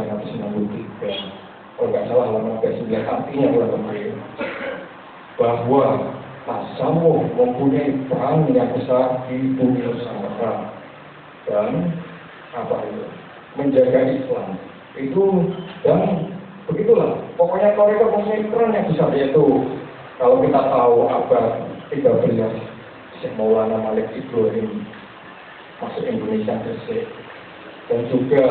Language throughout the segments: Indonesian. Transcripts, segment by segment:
1993, kalau nggak salah halaman 9 artinya bulan kemarin, bahwa tasawuf mempunyai peran yang besar di dunia Nusantara dan apa itu menjaga Islam itu, dan begitulah pokoknya mereka mempunyai peran yang besar, yaitu kalau kita tahu abad 13 Syekh Maulana Malik Ibrahim masuk Indonesia Gresik, dan juga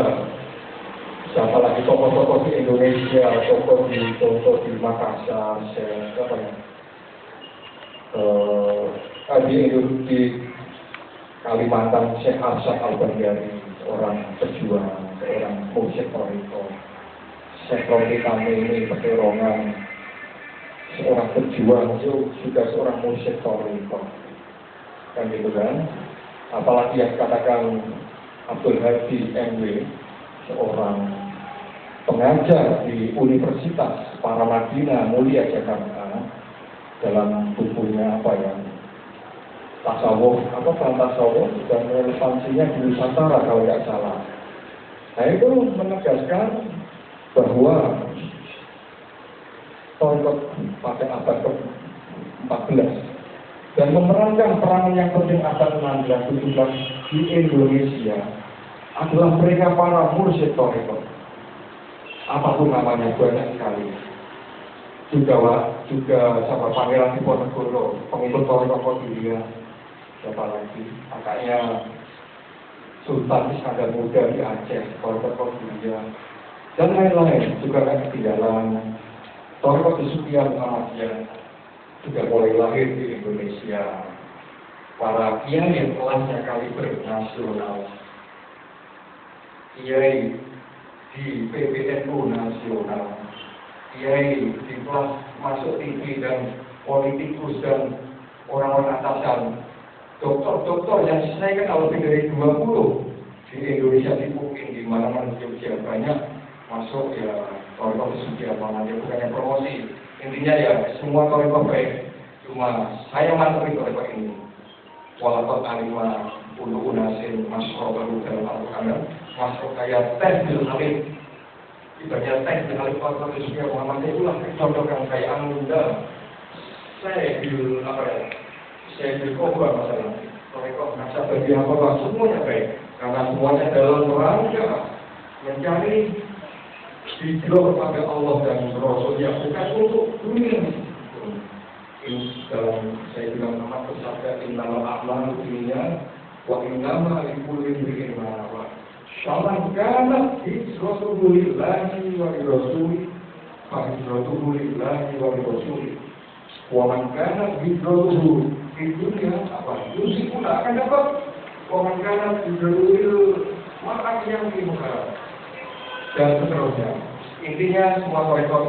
siapa lagi tokoh-tokoh di Indonesia, tokoh di Makassar, di Kalimantan, Syekh Arsyad Al-Bandari, seorang pejuang, seorang musyrik Toriko, Syekh Romli Tamimi Peterongan, seorang pejuang, juga seorang musyrik Toriko, kan gitu kan. Apalagi yang katakan Abdul Hadi MW, seorang pengajar di Universitas Paramadina Mulia Jakarta, dalam bukunya tasawuf dan relevansinya di Nusantara kalau tidak salah. Nah itu menegaskan bahwa Torikot pada abad ke-14 dan memerankan peran yang penting abad 16-17 di Indonesia adalah mereka para mursyid Torikot. Apapun namanya banyak sekali. Juga sama Pangeran Diponegoro, pengikut Torikot Qadiriyah, siapa lagi? Kakaknya Sultan Iskandar Muda di Aceh, Torikot Qadiriyah, dan lain-lain juga tidak ketinggalan. Torikot Sufiya Muhammadiyah sudah mulai lahir di Indonesia. Para kiai yang kelasnya kaliber nasional, kiai di PBNU nasional, kiai di kelas masuk TV dan politikus dan orang-orang atasan, dokter-dokter yang saya kenal lebih dari 20 di Indonesia, mungkin di mana-mana di Jogja banyak masuk ya. Torikot Sufiya Muhammadiyah bukan yang promosi, intinya ya semua torikot baik, cuma saya mantri torikot ini. Walaupun alimah untuk unasin masuk baru dalam Al-Quran, masuk kayak tes bil alif, ibaratnya tes bil alif Torikot Sufiya Muhammadiyah itulah contohkan kayak Anda, saya bil kobra masalah torikot nasa bagi apa semuanya baik, karena semuanya dalam rangka mencari hijrah kepada Allah dan Rasul, yang bukan untuk dunia. Dalam saya bilang nama bersabda innal a'malu binniyat wa innama likulli imri'in ma nawa. Syalan kana hijratuhu lillahi wa lirasuli fa hijratuhu lillahi wa lirasuli. Wa man kana hijratuhu fi dunya yusibuna akan dapat. Wa man kana hijratuhu maka yang dimuka. Dan seterusnya. Intinya semua torikot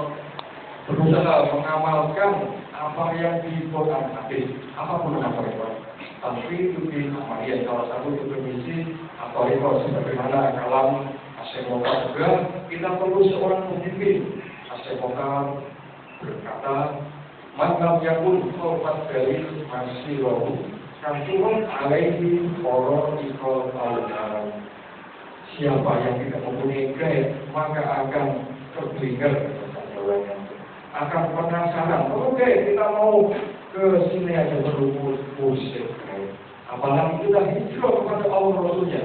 berusaha mengamalkan apa yang dibuat hadis, apapun nama torikot. Tapi itu di Ahmadiyah salah satu definisi torikot sebagaimana kalam Asyik Mokar juga, kita perlu seorang pemimpin. Asyik Mokar berkata, "Maka yakun korban dari masih rohu, kanturun alaihi orang ikol al-dalam." Siapa yang tidak mempunyai guide, maka akan tertrigger, akan penasaran. Oke, kita mau ke sini aja berumur musik. Apalagi kita hijrah kepada Allah Rasulnya.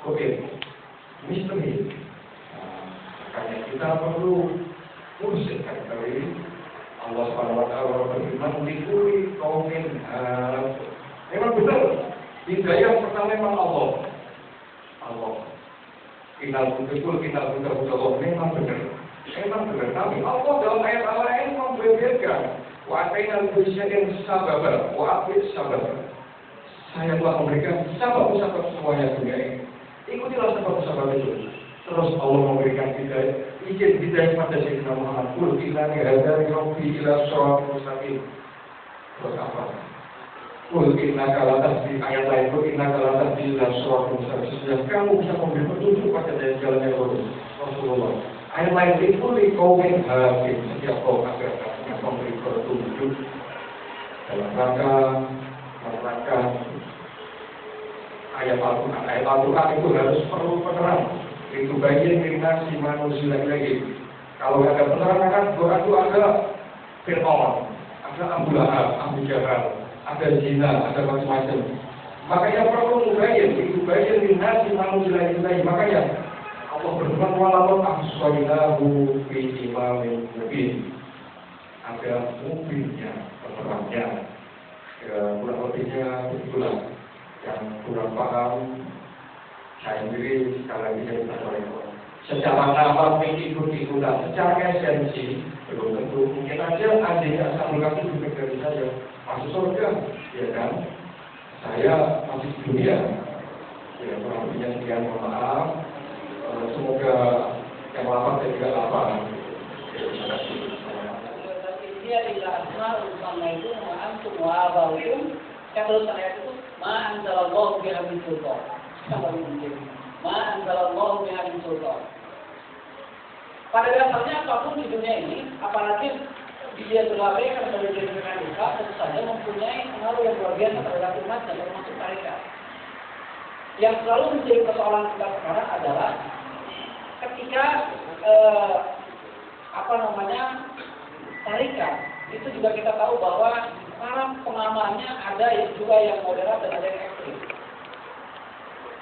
Oke, misteri. Makanya kita perlu musik dari Allah Subhanahu Wa Taala berfirman, "Likuli kaumin." Memang benar. Hidayah pertama memang Allah. Kinal betul Allah memang benar. Tapi Allah dalam ayat lain membedakan. Wa atainal bisyai'in sababa wa aqid sababa. Saya telah memberikan sabab-sabab semuanya dunia ini. Ikutilah sabab-sabab itu. Terus Allah memberikan hidayah, izin hidayah pada Sayyidina Muhammad. Qul innani hadani rabbi ila shiratal mustaqim. Terus apa? Qul innaka la tahdi, ayat lain, qul innaka la tahdi ila shiratal mustaqim. Kamu bisa memberi petunjuk pada jalan yang lurus. Rasulullah. Ayat lain itu di kaumin hakim, setiap kaum agar yang memberi petunjuk dalam rangka menerangkan ayat Al-Quran. Ayat Al-Quran itu harus perlu penerang. itu bagian dari nasi manusia lagi. Kalau nggak ada penerangan Quran itu ada Fir'aun, ada Abu Lahab, Abu Jahal, ada zina, ada macam-macam. Makanya perlu mubayin, itu bagian dari nasi manusia lagi. Makanya Allah berfirman walaupun ahsanahu fi imamin mubin. Ada mubinnya, penerangnya. Kurang lebihnya begitulah. Yang kurang paham, saya sendiri sekali lagi saya minta maaf. Secara nama ikut-ikutan, secara esensi belum tentu. Mungkin aja adiknya Ashabul Kahfi juga dari saya masuk surga, ya kan? Saya masih di dunia. Ya kurang lebihnya sekian, mohon maaf. Semoga yang lapar dan juga lapar. Terima kasih. Dia tidak asma utama itu ma'antum wa abawum. Kalau saya itu ma'anzalallahu biha min sultan. Ma'anzalallahu biha min sultan. Pada dasarnya apapun di dunia ini, apalagi dia terlabaikan sebagai jenis radikal, tentu saja mempunyai pengaruh yang luar biasa terhadap umatnya, termasuk tarekat. Yang selalu menjadi persoalan kita sekarang adalah ketika tarekat itu juga kita tahu bahwa para pengamalnya ada juga yang moderat dan ada yang ekstrim.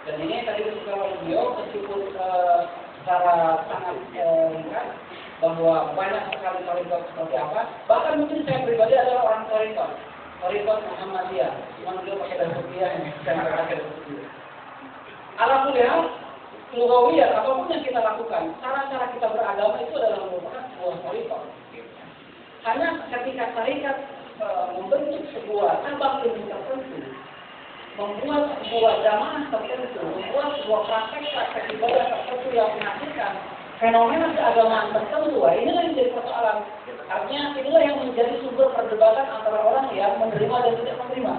Dan ini tadi disebutkan oleh beliau meskipun secara sangat ringkas bahwa banyak sekali tarekat seperti apa. Bahkan mungkin saya pribadi adalah orang tarekat Muhammadiyah. Cuma beliau pakai dalam rupiah yang saya pakai dalam rupiah. Alhamdulillah, lugawiyah apapun yang kita lakukan, cara-cara kita beragama itu adalah merupakan sebuah tarekat. Hanya ketika tarekat membentuk sebuah cabang ilmu tertentu, membuat sebuah jamaah tertentu, membuat sebuah praktek ibadah tertentu yang menghasilkan fenomena keagamaan tertentu, inilah yang menjadi persoalan. Artinya inilah yang menjadi sumber perdebatan antara orang yang menerima dan tidak menerima.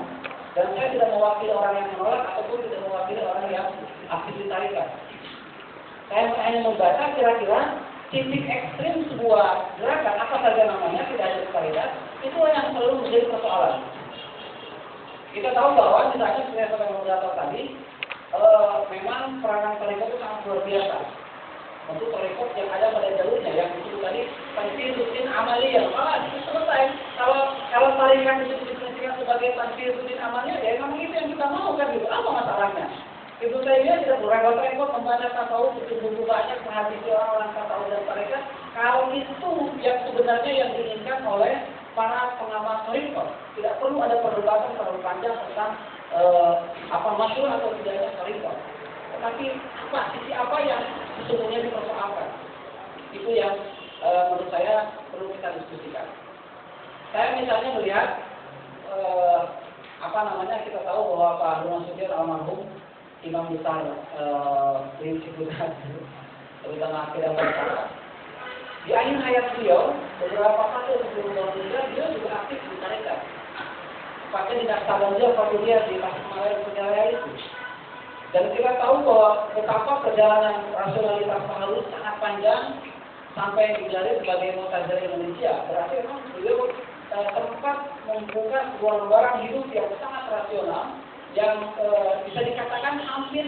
Dan saya tidak mewakili orang yang menolak ataupun tidak mewakili orang yang aktif di tarekat. Saya hanya membaca kira-kira titik ekstrim sebuah gerakan, apa saja namanya, tidak ada tarekat, itu yang selalu menjadi persoalan. Kita tahu bahwa misalnya seperti yang saya sudah tadi, memang peranan tarekat itu sangat luar biasa. Untuk tarekat yang ada pada jalurnya, yang disebut tadi tansir rutin amaliyah, malah itu selesai. Kalau tarekat itu didefinisikan sebagai tansir rutin amaliyah, ya memang itu yang kita mau kan gitu. Apa masalahnya? Ibnu Taimiyah tidak berrepot-repot membaca tasawuf begitu banyak menghadisi orang-orang tasawuf dan tarekat. Kalau itu yang sebenarnya yang diinginkan oleh para pengamal tarekat, tidak perlu ada perdebatan terlalu panjang tentang apa masyhur atau tidaknya tarekat. Tetapi sisi apa yang sesungguhnya dipersoalkan, itu yang menurut saya perlu kita diskusikan. Saya misalnya melihat kita tahu bahwa Pak Harun Nasution almarhum imam besar prinsip besar terutama akidah bersyarat. Di akhir hayat beliau, beberapa kali sebelum meninggal, beliau juga aktif di tarekat. Tepatnya di Naksabandia, Fatihiyah di Tasikmalaya Penjaya itu. Dan kita tahu bahwa betapa perjalanan rasionalitas Pak Harun sangat panjang sampai digelar sebagai Mu'tazilah Indonesia. Berarti memang beliau tempat membuka sebuah lembaran hidup yang sangat rasional, yang bisa dikatakan hampir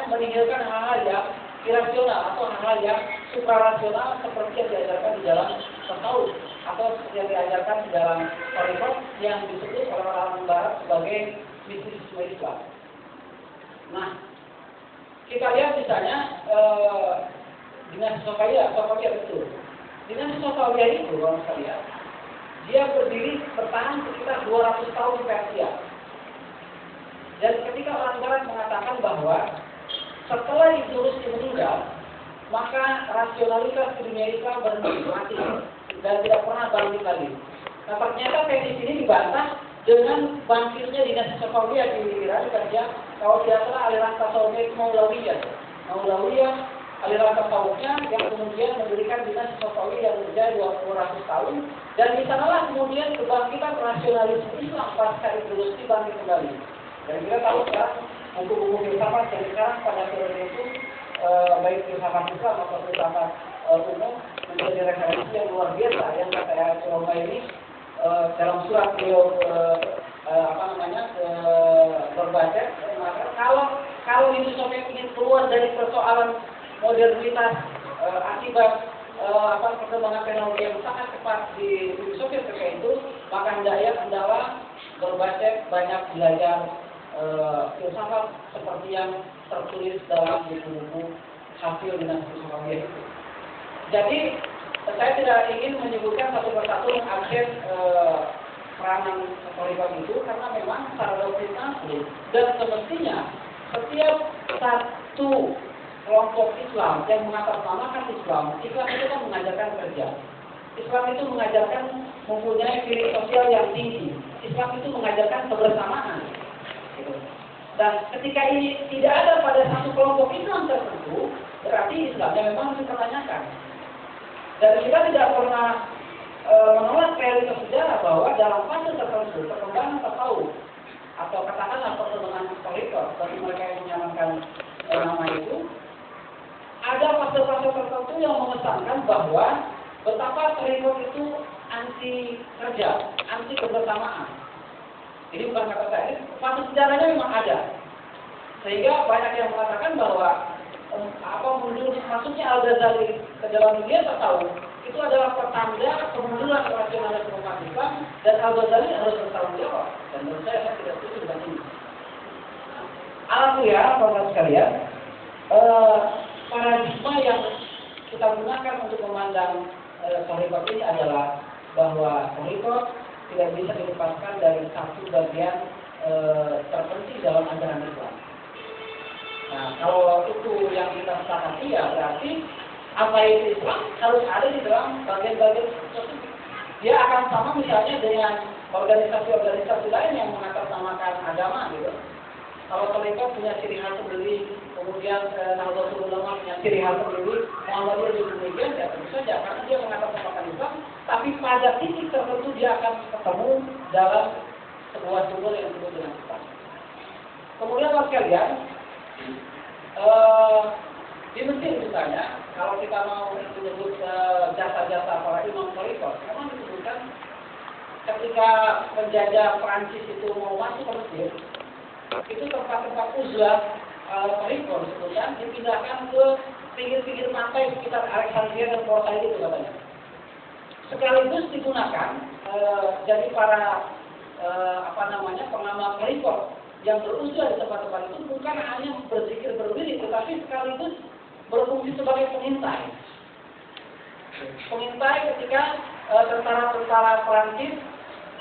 meninggalkan hal-hal yang irasional atau hal-hal yang suprarasional seperti yang diajarkan di dalam tasawuf atau seperti yang diajarkan di dalam tarekat yang disebut oleh orang barat sebagai mistisisme Islam. Nah, kita lihat misalnya dinasti Sofawiyah betul. Dinasti Sofawiyah itu, orang sekalian, dia bertahan sekitar 200 tahun di Persia. Dan ketika orang barat mengatakan bahwa setelah Ibnu Rushd meninggal, maka rasionalitas dunia Islam berhenti mati dan tidak pernah bangkit lagi. Nah, ternyata tesis ini dibantah dengan bangkitnya dinasti Sofawiyah di Iran, karena kalau tidak salah aliran tasawufnya itu Maulawiyah, aliran tasawufnya yang kemudian mendirikan dinasti Sofawiyah yang berjaya 200 tahun, dan di sanalah kemudian kebangkitan rasionalisme Islam pasca Ibnu Rushd bangkit kembali. Dan kita tahu sekarang buku-buku filsafat yang sekarang pada periode itu baik filsafat Islam atau filsafat umum menjadi referensi yang luar biasa. Yang saya coba ini dalam surat beliau berbaca, maka kalau kalau Uni Soviet ingin keluar dari persoalan modernitas akibat perkembangan teknologi yang sangat cepat di Uni Soviet ketika itu, maka hendaklah Gorbachev banyak belajar filsafat seperti yang tertulis dalam buku-buku hasil dinasti Soviet. Jadi saya tidak ingin menyebutkan satu persatu aspek peranan Khalifah itu, karena memang secara doktrin dan semestinya setiap satu kelompok Islam yang mengatasnamakan Islam itu kan mengajarkan kerja. Islam itu mengajarkan mempunyai nilai sosial yang tinggi. Islam itu mengajarkan kebersamaan. Gitu. Dan ketika ini tidak ada pada satu kelompok Islam tertentu, berarti Islamnya memang dipertanyakan. Dan kita tidak pernah menolak realitas sejarah bahwa dalam fase tertentu perkembangan tasawuf atau katakanlah perkembangan Khalifah bagi mereka yang menyarankan nama itu, ada fase-fase tertentu yang mengesankan bahwa betapa Khalifah itu anti kerja, anti kebersamaan. Ini bukan kata saya, fase sejarahnya memang ada. Sehingga banyak yang mengatakan bahwa masuknya Al-Ghazali ke dalam dunia tasawuf itu adalah pertanda kemunduran rasionalisme umat Islam, dan Al-Ghazali harus bertanggung jawab. Dan menurut saya tidak setuju dengan ini. Alhamdulillah, para sekalian, paradigma yang kita gunakan untuk memandang Khalifah ini adalah bahwa Khalifah tidak bisa dilepaskan dari satu bagian terpenting dalam ajaran Islam. Nah, kalau itu yang kita sepakati, ya berarti apa itu Islam harus ada di dalam bagian-bagian tersebut. Dia akan sama misalnya dengan organisasi-organisasi lain yang mengatasnamakan agama, gitu. Kalau mereka punya ciri khas sendiri, kemudian Nahdlatul Ulama punya ciri khas sendiri, Muhammadiyah juga demikian, ya tentu saja karena dia mengatasnamakan Islam, tapi pada titik tertentu dia akan ketemu dalam sebuah sumber yang disebut dengan Islam. Kemudian sekalian, di Mesir misalnya, kalau kita mau menyebut jasa-jasa para imam Khalifah, memang disebutkan ketika penjajah Prancis itu mau masuk ke Mesir, itu tempat-tempat uzlah Khalifah disebutkan dipindahkan ke pinggir-pinggir pantai sekitar Alexandria dan Porta itu katanya. Sekaligus digunakan jadi para pengamal Khalifah yang beruzlah di tempat-tempat itu bukan hanya berzikir berdiri, tetapi sekaligus berfungsi sebagai pengintai. Pengintai ketika tentara-tentara Prancis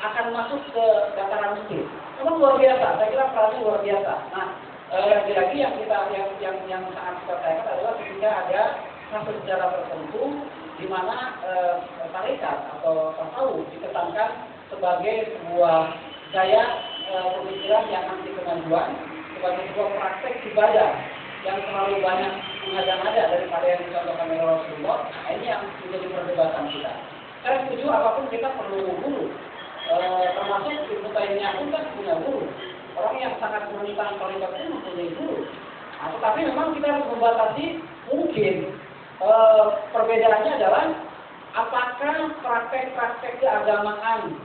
akan masuk ke dataran Mesir. Memang luar biasa, saya kira perannya luar biasa. Nah, lagi-lagi yang sangat kita sayangkan adalah ketika ada fase sejarah tertentu di mana tarekat atau tasawuf dikesankan sebagai sebuah gaya pemikiran yang anti kemajuan, sebagai sebuah praktek ibadah yang terlalu banyak mengada-ngada daripada yang dicontohkan oleh Rasulullah. Nah, ini yang menjadi perdebatan kita. Saya setuju apapun kita perlu guru, termasuk Ibnu Taimiyah pun kan punya guru. Orang yang sangat menentang Khalifah itu mempunyai guru. Nah, tetapi memang kita harus membatasi mungkin perbedaannya adalah apakah praktek-praktek keagamaan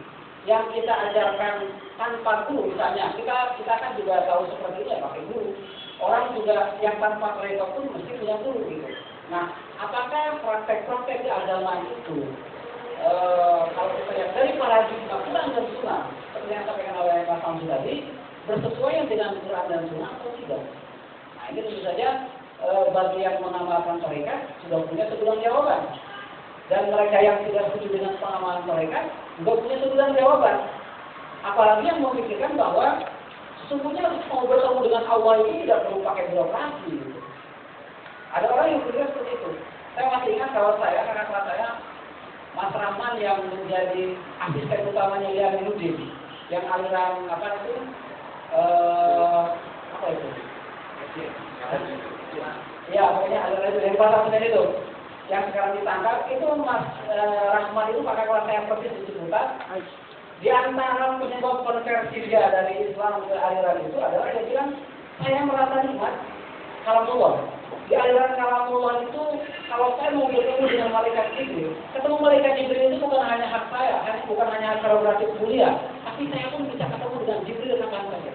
yang kita ajarkan tanpa guru, misalnya kita kan juga tahu seperti ini ya pakai guru. Orang juga yang tanpa Khalifah pun mesti punya guru gitu. Nah, apakah praktek-praktek keagamaan itu kalau kita lihat dari paradigma Quran dan Sunnah seperti yang disampaikan oleh Mas Samsul tadi, bersesuaian dengan Quran dan Sunnah atau tidak? Nah, ini tentu saja bagi yang mengamalkan tarekat sudah punya sebulan jawaban. Dan mereka yang tidak setuju dengan pengamalan tarekat juga punya sebulan jawaban. Apalagi yang memikirkan bahwa sesungguhnya mau bertemu dengan Allah ini tidak perlu pakai birokrasi. Gitu. Ada orang yang berpikir seperti itu. Saya masih ingat kalau saya, kakak kelas saya, Mas Rahman yang menjadi asisten utamanya Lianuddin, yang aliran apa itu? Ya, pokoknya aliran itu dari pasar itu. Yang sekarang ditangkap itu Mas Rahman itu kakak kelas saya persis di Ciputat. Di antara penyebab konversi dia dari Islam ke aliran itu adalah dia bilang, saya merasa nikmat kalamullah. Di aliran kalamullah itu, kalau saya mau bertemu dengan malaikat Jibril, ketemu malaikat Jibril itu bukan hanya hak saya, bukan hanya hak prerogatif mulia, tapi saya pun bisa ketemu dengan Jibril kapan saja.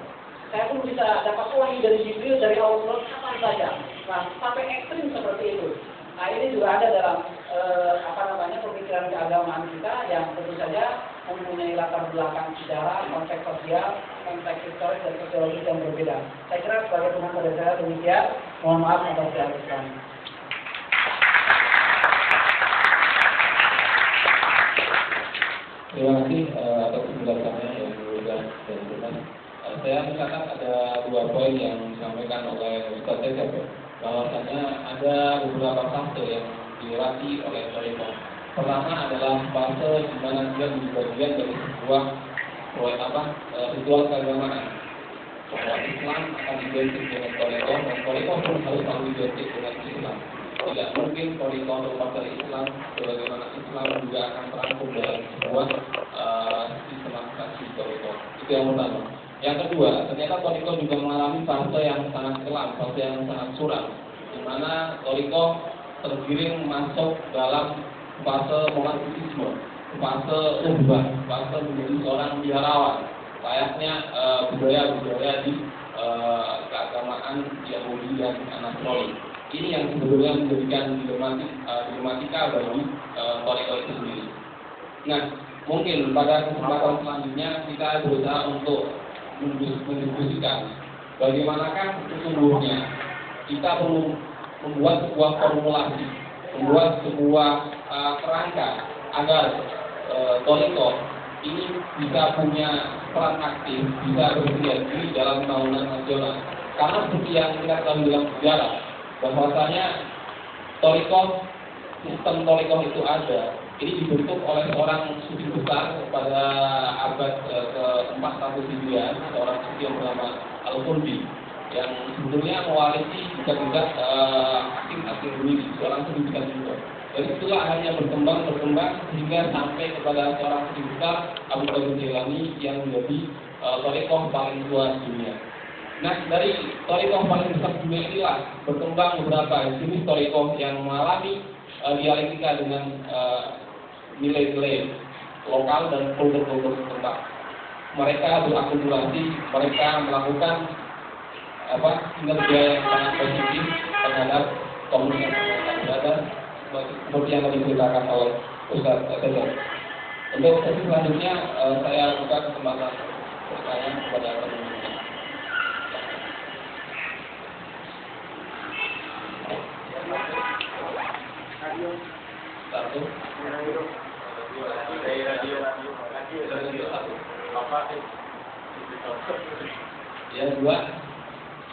saya pun bisa dapat wahyu dari Jibril, dari Allah kapan saja. Nah, sampai ekstrim seperti itu. Nah, ini juga ada dalam pemikiran keagamaan kita yang tentu saja mempunyai latar belakang sejarah, konteks sosial, konteks historis dan sosiologis yang berbeda. Saya kira sebagai teman pada saya demikian. Mohon maaf atas segala kesalahan. Terima kasih atas penjelasannya yang mulia dan jelas. Saya mencatat ada 2 poin yang disampaikan oleh Ustaz Cecep, bahwasanya ada beberapa fase yang dilewati oleh Thariqah. Pertama adalah fase di mana dia menjadi bagian dari sebuah ritual keagamaan. Bahwa Islam akan identik dengan Thariqah dan Thariqah pun harus selalu identik dengan Islam. Tidak mungkin Thariqah lepas dari Islam, sebagaimana Islam juga akan terangkum dalam sebuah sistematisasi Thariqah. Itu yang pertama. Yang kedua, ternyata Thariqah juga mengalami fase yang sangat kelam, fase yang sangat suram, di mana Thariqah tergiring masuk dalam fase monastisme, fase ubah, fase menjadi seorang biarawan, layaknya budaya-budaya di keagamaan Yahudi dan Nasrani. Ini yang sebetulnya menjadikan dilematika bagi Thariqah itu sendiri. Nah, mungkin pada kesempatan selanjutnya kita berusaha untuk mendiskusikan bagaimanakah sesungguhnya kita perlu membuat sebuah formulasi, membuat sebuah kerangka agar Thariqah ini bisa punya peran aktif, bisa bersedia diri dalam tahunan nasional. Karena seperti yang kita tahu dalam sejarah, bahwasanya sistem Thariqah itu ada. Ini dibentuk oleh seorang sufi besar pada abad ke-4 Hijriah, seorang sufi yang bernama Al-Qurdi, yang sebetulnya mewarisi juga Hakim Ghazali, seorang sufi besar juga. Dan itulah hanya berkembang sehingga sampai kepada seorang sufi besar, Abu Qadir Jailani, yang menjadi Thariqah paling tua di dunia. Nah, dari Thariqah paling besar di dunia inilah berkembang beberapa jenis Thariqah yang mengalami dialektika dengan nilai-nilai lokal dan kultur-kultur setempat. Mereka berakumulasi, mereka melakukan kinerja yang sangat positif terhadap komunitas berada seperti yang tadi diceritakan oleh Ustaz Cecep. Untuk sesi selanjutnya saya buka kesempatan pertanyaan kepada teman-teman. Satu. Ya 2,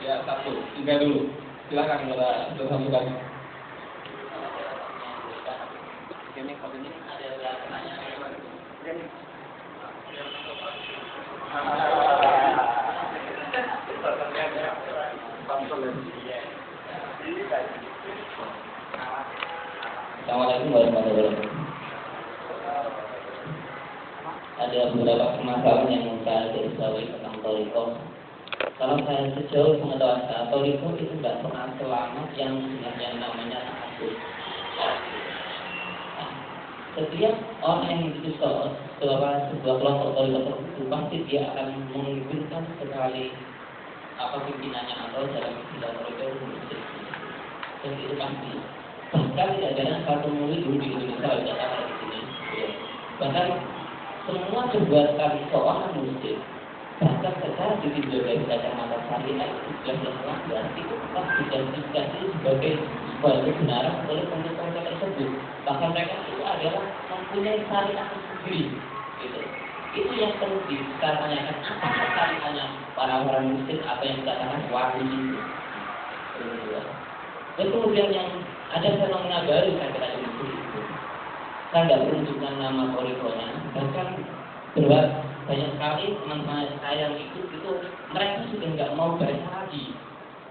ya 1, 3 dulu. Silakan kepada bersangkutan. Ini ada pertanyaan. Assalamualaikum warahmatullahi wabarakatuh. Ada beberapa permasalahan yang saya garis bawahi tentang Thariqah. Kalau saya sejauh pengetahuan saya, Thariqah itu tidak pernah selamat yang namanya ta'assub. Setiap orang yang itu sebuah kelompok Thariqah tertentu pasti dia akan menginginkan sekali pimpinannya atau dalam istilah Thariqah itu. Dan itu pasti. Bahkan tidak ada satu murid dulu di Indonesia tidak ada di sini. Bahkan semua perbuatan seorang muslim, bahkan secara ditinjau dari kacamata syariat itu jelas melanggar, itu tetap diidentifikasi sebagai sebuah kebenaran oleh komunitas tersebut. Bahkan mereka itu adalah mempunyai syariat sendiri. Itu yang perlu kita tanyakan, apakah syariatnya para orang muslim apa yang dikatakan wali itu. Dan kemudian yang ada fenomena baru saya kira di Mesir itu. Saya tidak menunjukkan nama Thariqahnya, bahkan banyak sekali teman-teman saya yang ikut itu mereka sudah nggak mau baca lagi.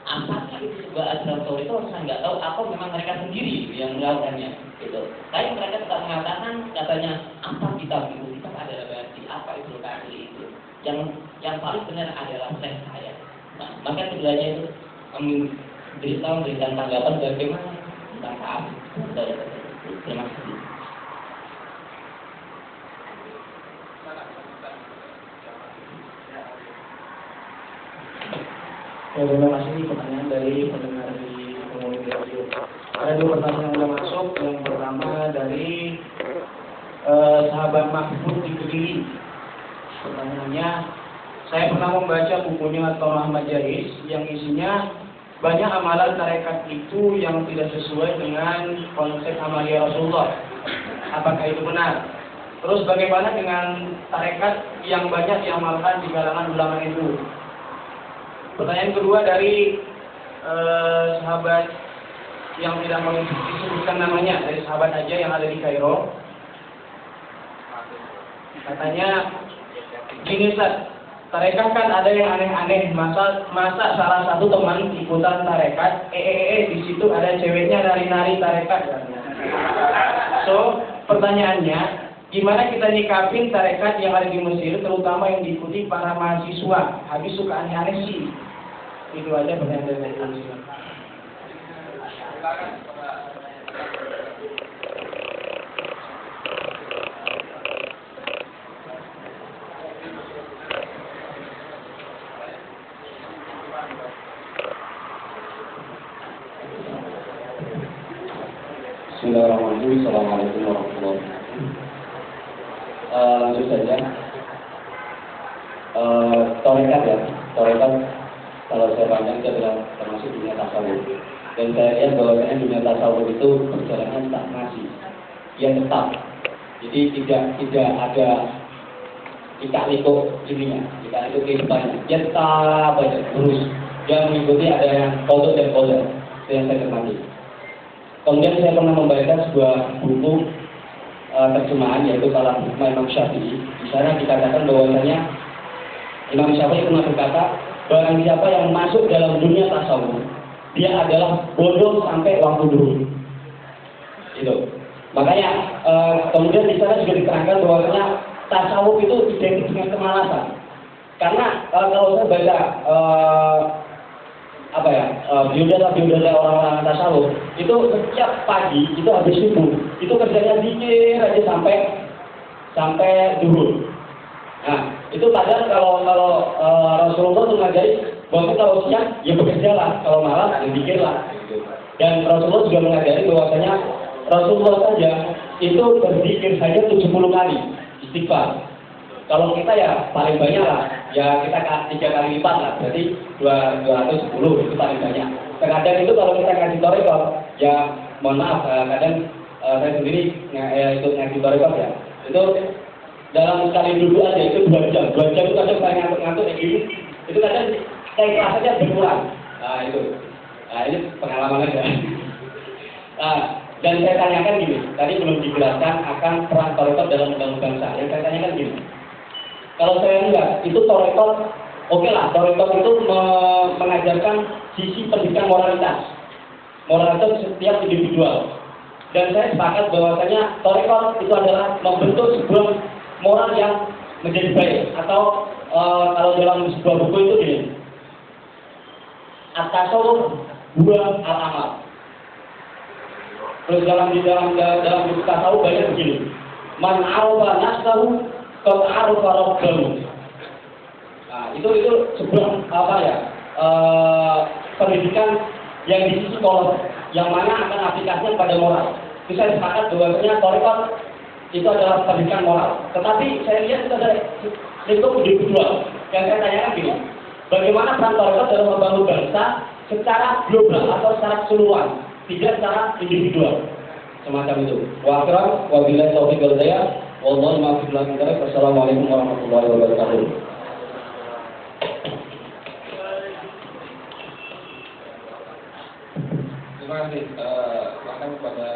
Apakah itu sebuah ajaran Thariqah? Saya nggak tahu. Atau memang mereka sendiri yang melakukannya. Gitu. Tapi mereka tetap mengatakan katanya apa kitab itu? Kitab adalah berarti apa itu kali itu? Yang paling benar adalah saya. Nah, maka sebenarnya itu memberikan tanggapan bagaimana tentang saat terima kasih. Ya, terima kasih pertanyaan dari pendengar di komunitas radio. Ada dua pertanyaan yang sudah masuk. Yang pertama dari sahabat Mahfud di Kediri. Pertanyaannya, saya pernah membaca bukunya Dr. Muhammad Jais yang isinya banyak amalan tarekat itu yang tidak sesuai dengan konsep amalia Rasulullah. Apakah itu benar? Terus bagaimana dengan tarekat yang banyak diamalkan di kalangan ulama itu? Pertanyaan kedua dari sahabat yang tidak mau disebutkan namanya, dari sahabat aja yang ada di Kairo. Katanya, gini Ustaz, tarekat kan ada yang aneh-aneh. Masa salah satu teman ikutan tarekat, di situ ada ceweknya nari-nari tarekat. So, pertanyaannya, gimana kita nyikapin tarekat yang ada di Mesir, terutama yang diikuti para mahasiswa? Habis suka aneh-aneh sih. Itu aja pertanyaan dari saya. Bismillahirrahmanirrahim. Assalamualaikum warahmatullahi wabarakatuh. Langsung saja. Tarekat ya, tarekat kalau saya pandang itu adalah termasuk dunia tasawuf. Dan saya lihat bahwasanya dunia tasawuf itu berjalannya stagnasi. Dia tetap. Jadi tidak ada ikut ininya, ikut kehidupannya. Dia tetap aja terus. Dia mengikuti ada yang kodok dan kodok. Itu yang saya cermati. Kemudian saya pernah membaca sebuah buku terjemahan yaitu Kalam Imam Syafi'i. Di sana dikatakan bahwasanya Imam Syafi'i pernah berkata, barang siapa yang masuk dalam dunia tasawuf, dia adalah bodoh sampai waktu dulu. Itu. Makanya kemudian di sana juga diterangkan bahwasanya tasawuf itu identik dengan kemalasan. Karena kalau saya baca biodata orang-orang tasawuf itu setiap pagi itu habis subuh itu kerjanya zikir aja sampai duhur. Nah itu padahal kalau Rasulullah itu ngajari bahwa kalau siang ya bekerjalah, kalau malam ya zikirlah. Dan Rasulullah juga mengajari bahwasanya Rasulullah saja itu berzikir saja 70 kali istighfar. Kalau kita ya paling banyak lah, ya kita 3 kali lipat lah, berarti 210 itu paling banyak. Terkadang itu kalau kita ngaji tarekat, ya mohon maaf, kadang saya sendiri ikut ngaji tarekat ya, itu dalam sekali duduk aja itu 2 jam itu kadang saya ngantuk-ngantuk kayak gini, itu kadang saya rasanya berkurang. Nah ini pengalaman aja. Dan saya tanyakan gini, tadi belum dijelaskan akan peran tarekat dalam membangun bangsa. Yang saya tanyakan gini. Kalau saya lihat, itu tarekat, oke lah, tarekat itu mengajarkan sisi pendidikan moralitas setiap individual. Dan saya sepakat bahwasanya tarekat itu adalah membentuk sebuah moral yang menjadi baik. Atau kalau dalam sebuah buku itu gini, at-tasawuf huwa al-amal. Terus dalam buku tasawuf banyak begini, man arafa nafsahu qad arafa rabbahu. Nah, itu sebuah pendidikan yang di sisi psikolog, yang mana akan aplikasinya pada moral. Itu saya sepakat bahwasanya tarekat itu adalah pendidikan moral. Tetapi saya lihat itu ada lingkup individual. Yang saya tanyakan gini, bagaimana peran tarekat dalam membangun bangsa secara global atau secara keseluruhan, tidak secara individual, semacam itu. Wa akram wa billahi taufiq wal hidayah. Wallahu muwaffiq ila hidayah. Wassalamualaikum warahmatullahi wabarakatuh. Terima kasih. Silakan kepada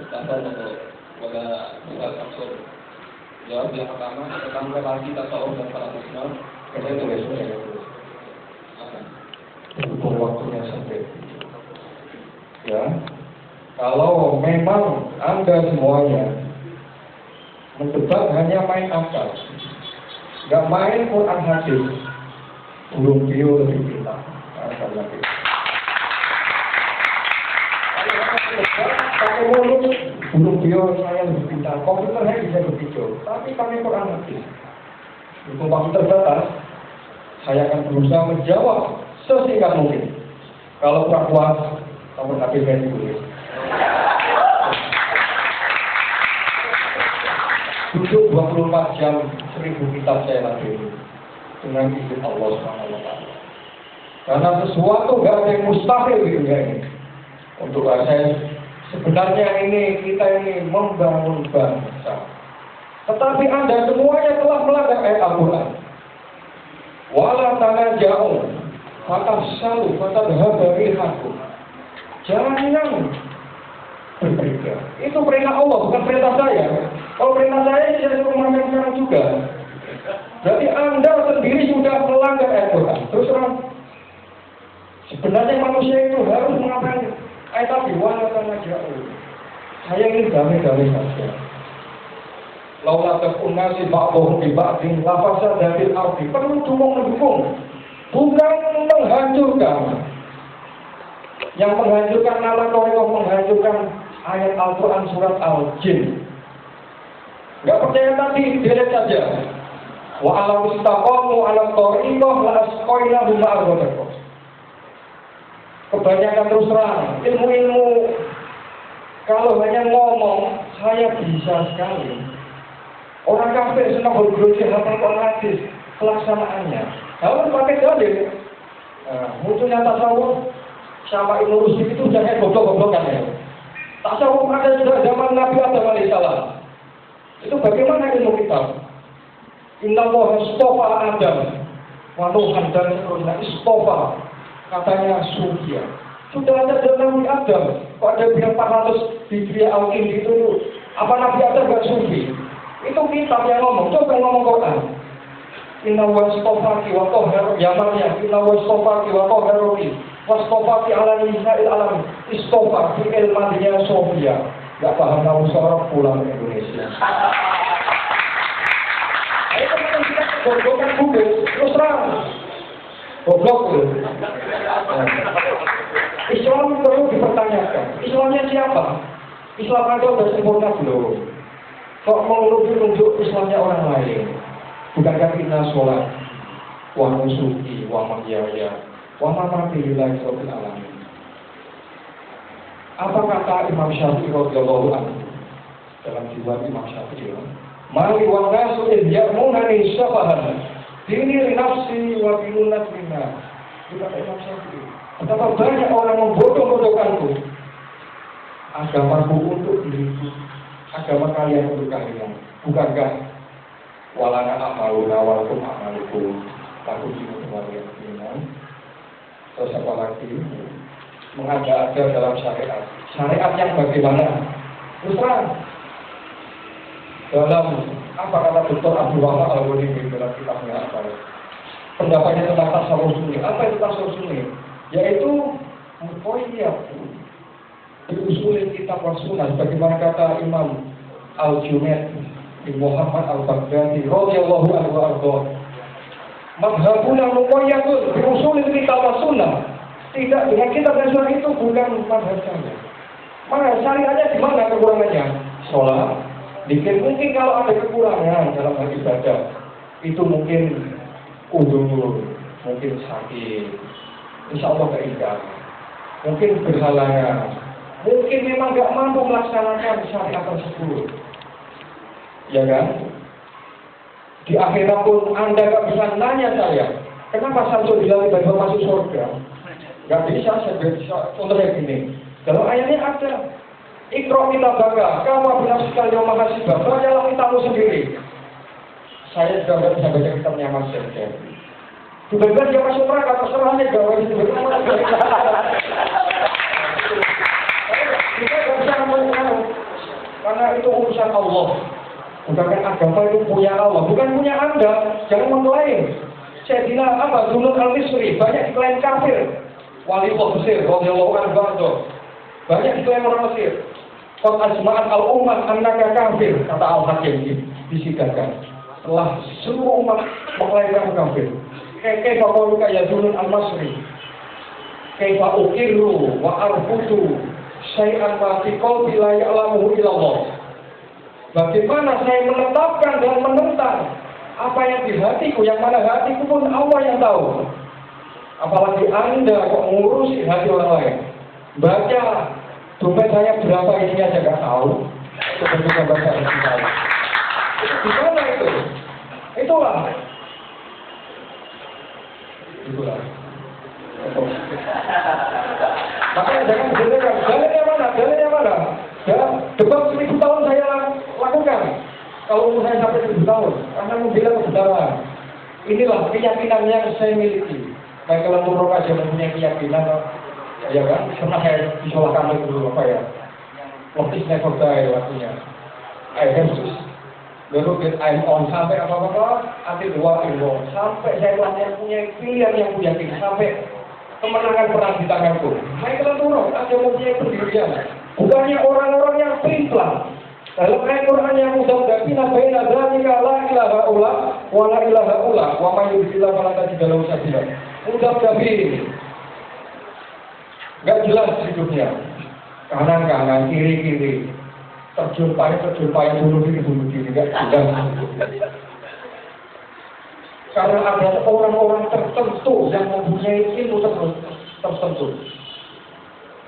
Ustaz untuk kepada Ustaz Samsul. Jawab yang pertama tentang relasi tasawuf dan fanatisme. Saya tulis. Berhubung waktunya sampai. Ya, kalau memang Anda semuanya mendebat hanya main akal, nggak main Quran hadis, belum bio lebih pintar. Lagi. Pakai mulut, belum bio saya lebih pintar. Komputer saya bisa berpikir, tapi kami Quran hadis. Untuk waktu terbatas, saya akan berusaha menjawab sesingkat mungkin. Kalau kurang puas, kamu tapi tulis. Duduk 24 jam 1000 kitab saya lagi dengan izin Allah SWT. Karena sesuatu nggak ada yang mustahil di dunia ini. Untuk saya sebenarnya kita ini membangun bangsa. Tetapi Anda semuanya telah melanggar ayat Al-Quran. Wala tanaja'u fatafsalu fatadhhabu rihakum. Jangan berbeda. Itu perintah Allah, bukan perintah saya. Kalau perintah saya, saya suruh makan sekarang juga. Berarti Anda sendiri sudah melanggar ayat Quran. Terus terang, sebenarnya manusia itu harus mengapain ayat tadi, wala tanaja'u. Saya ini damai-damai saja. Laula takun nasi ba'dhum bi ba'din la fasadatil ardi. Perlu mendukung, bukan menghancurkan. Yang menghancurkan nama Allah, menghancurkan ayat Al-Quran surat Al-Jin. Gak percaya tadi, delete saja. Wa alam istaqamu ala thariqah la asqainahum ma'arwadaqah. Kebanyakan terus terang, ilmu-ilmu kalau hanya ngomong, saya bisa sekali. Orang kafir senang bergroji hafal Quran hadis, pelaksanaannya harus pakai dalil. Munculnya tasawuf sama Ibnu Rushd itu sudah kayak goblok-goblokan ya. Tasawuf ada sudah zaman Nabi Adam alaihissalam. Itu bagaimana ilmu kita? Inna Allah istofa Adam, wa Nuhan dan seterusnya istofa, katanya Sufia. Sudah ada dalam Nabi Adam. Kok ada bilang 400 Hijriah Al-Indi itu? Apa Nabi Adam gak Sufi? Itu kitab yang ngomong, coba ngomong Quran. Inna wastofaki wa tohero yamannya, inna wastofaki wa toheroki, wastofaki ala nisa'il alam, istofaki ilmadinya Sofia. Gak paham kamu seorang pulang ke Indonesia. Ayo teman-teman kita goblokan buku, terus terang. Goblok loh. Islam perlu dipertanyakan. Islamnya siapa? Islam aja udah sempurna belum? Kok mau nunjuk Islamnya orang lain? Bukankah kita sholat? Wa nusuki, wa mahyaya, wa mamati lillahi rabbil alamin. Apa kata Imam Syafi'i radhiyallahu anhu dalam jiwa Imam Syafi'i? Mali wa nasu ya'muna ni syafahan. Dini nafsi wa binunat minna. Kata Imam Syafi'i. Betapa banyak orang membodoh-bodohkanku. Agamaku untuk diriku. Agama kalian untuk kalian, bukankah walana amaluna walakum amalukum takut jiwa kalian. Terus apa lagi? Mengada-ada dalam syariat yang bagaimana? Terus terang dalam apa kata Dr. Abdul Wahab Al-Ghani dalam kitabnya apa? Pendapatnya tentang tasawuf sunni. Apa itu tasawuf sunni? Yaitu muqayyad diusulin kitab Rasulullah, bagaimana kata Imam Al-Junaid bin Muhammad Al-Baghdadi radhiyallahu anhu arda. Madhabuna muqayyadun diusulin kitab Rasulullah. Tidak, dengan kitab dan sunnah itu bukan madhab saya. Mana syariatnya di mana kekurangannya? Sholat. Mungkin kalau ada kekurangan dalam hal ibadah, itu mungkin udur, mungkin sakit, insya Allah keindah, mungkin berhalangan. Mungkin memang nggak mampu melaksanakan syariat tersebut, ya kan? Di akhirat pun Anda nggak bisa nanya saya, kenapa Samsul bilang tiba-tiba masuk surga? Nggak bisa, saya bisa contohnya gini. Dalam ayatnya ada, Iqra kita bangga, kamu benar sekali yang mahasiswa, bacalah kitabmu sendiri. Saya juga nggak bisa baca kitabnya Mas Sergei. Tiba-tiba dia masuk neraka, terserahnya gawe tiba-tiba. Kita tidak bisa mengenal, karena itu urusan Allah. Bukan agama itu punya Allah, bukan punya Anda. Jangan mengklaim. Sayyidina Zunnun al-Misri banyak diklaim kafir. Waliullah Mesir, radhiyallahu anhu, banyak diklaim orang Mesir. Qad ajma'at al-ummah annaka kafir, kata Al-Hakim disidangkan. Setelah seluruh umat mengklaim kamu kafir. Kaifa qauluka ya Zunnun al-Misri? Kaifa uqirru wa arfutu syai'an ma fi qalbi la ya'lamuhu illallah. Bagaimana saya menetapkan dan menentang apa yang di hatiku, yang mana hatiku pun Allah yang tahu. Apalagi Anda kok ngurusin hati orang lain. Baca dompet saya berapa isinya aja nggak tahu. Itu bentuknya baca isi saya. Gimana itu? Itulah. Makanya jangan berdebat. Jalannya mana? Ya, debat 1000 tahun saya lakukan. Kalau umur saya sampai 1000 tahun, karena membela kebenaran. Inilah keyakinan yang saya miliki. Baik kalau menurut aja mempunyai keyakinan, ya kan? Pernah saya disalahkan dulu apa ya? What is never die artinya. I have to lalu I'm on sampai apa-apa, anti dua ilmu. Sampai saya punya pilihan yang yakin sampai kemenangan perang di tanganku. Michael Turok ada mempunyai pendirian. Bukannya orang-orang yang pelintang. Dalam Al-Quran yang mudah bina baina dzalika la ilaha illa wa la ilaha illa wa may yudhillahu fala tajida lahu sabila. Mudah enggak jelas hidupnya. Kanan-kanan, kiri-kiri. Terjun payah bunuh diri enggak jelas. Karena ada orang-orang tertentu yang mempunyai ilmu tertentu.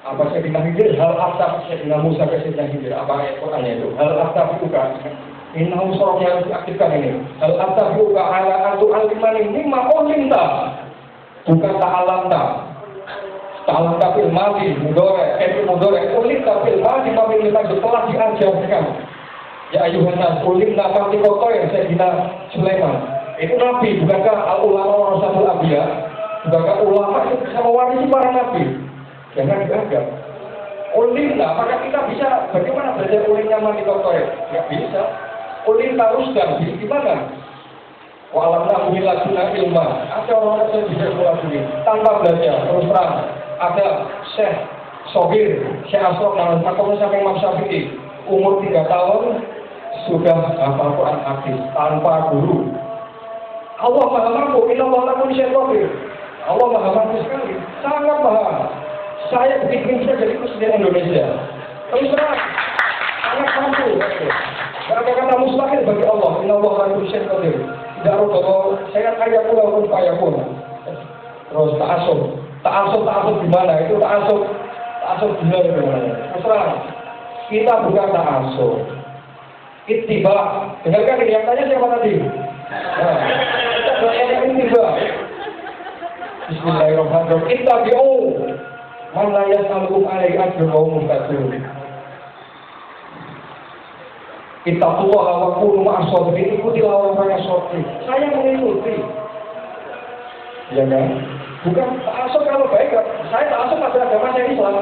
Apa Sayyidina Khidir, hal aktaf Sayyidina Musa ke Sayyidina Khidir, apa Al-Qurannya itu? Hal aktaf juga, innahu soroknya harus diaktifkan ini. Hal aktaf juga ala atu alimani mimma olinta, bukan ta'alamta. Ta'alamta fil madi, mudore, olinta fil madi, mami lima telah diajarkan. Ya ayuhan nas, olinta mati kotoy, Sayyidina Sulaiman. Itu Nabi, bukankah al-ulama warasatul anbiya? Bukankah ulama itu bisa mewarisi para Nabi? Jangan dianggap. Ulinta, maka kita bisa bagaimana belajar ulinnya mati kotor? Ya bisa. Ulinta rusdan, gimana? Walamna muhilat guna ilma. Ada orang yang bisa sekolah sini tanpa belajar. Terus terang, ada Syekh Sohir, Syekh Asrok, makamnya sampai Imam Syafi'i. Umur 3 tahun sudah hafal Quran hadis tanpa guru. Allah maha mampu, inna Allah lakum syaitan. Allah maha mampu sekali, sangat maha. Saya begitu bisa jadi presiden Indonesia. Terus terang, sangat mampu. Tidak ada kata mustahil bagi Allah. Inna Allah lakum syaitan. Tidak rodo, saya kaya pula pun kaya pun. Terus ta'asub gimana? Itu ta'asub gila gimana? Terus terang, kita bukan ta'asub. Ittiba. Dengarkan ini, yang tanya siapa tadi? Nah, kita belajar yang ittiba. Bismillahirrahmanirrahim. Ittabi'u man la yas'alukum alaihi ajrun wa hum muhtadun. Ittaqullaha wa kunu ma'as shadiqin. Ikutilah orang-orang yang shadiq. Saya mengikuti. Ya kan? Bukan ta'asub kalau baik. Saya ta'asub pada agama saya Islam.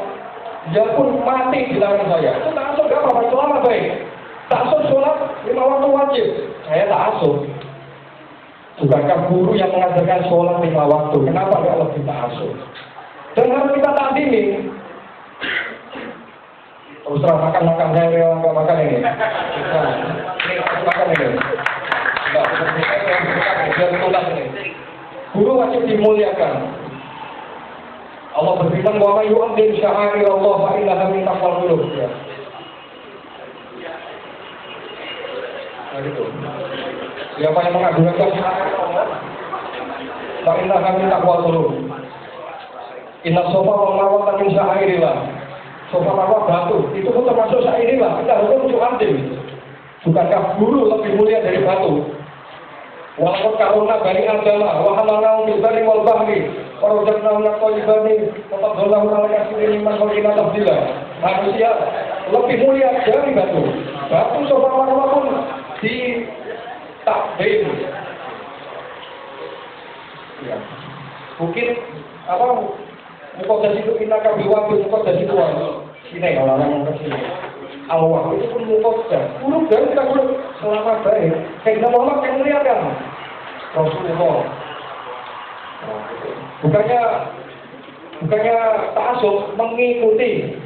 Dia pun mati di tangan saya. Itu ta'asub gak apa-apa, selama baik. Ta'asub sholat 5 waktu wajib. Saya ta'asub. Bukankah guru yang mengajarkan sholat 5 waktu? Kenapa gak lebih ta'asub? Dan harus kita takdimi. Terus terang makan saya nggak makan ini. Nah, ini makan ini. Enggak, biar tuntas ini. Guru wajib dimuliakan. Allah berfirman bahwa yu'adzim sya'air Allah fa innaha min taqwal qulub. Nah gitu. Siapa yang mengagungkan sya'air Allah fa innaha min taqwal qulub. Inna sofa wal marwah min sya'airillah. Sofa marwah batu, itu pun termasuk sya'airillah. Kita harus mu'adzim. Bukankah guru lebih mulia dari batu? Walaupun karuna bani adama, wa hamalnahu fil barri wal bahri, wa razaqnahum min thayyibati, wa fadhalnahum 'ala katsirin mimman khalaqna tafdila. Manusia lebih mulia dari batu. Batu sofa marwah pun di takdim. Ya. Mungkin apa? Mukodas itu kita kabiwabil, mukodas itu sini orang-orang yang kesini. Allah itu pun mukodas. Buruk dan kita buruk selama baik. Sayyidina Muhammad yang melihatkan Rasulullah. Bukannya ta'asub mengikuti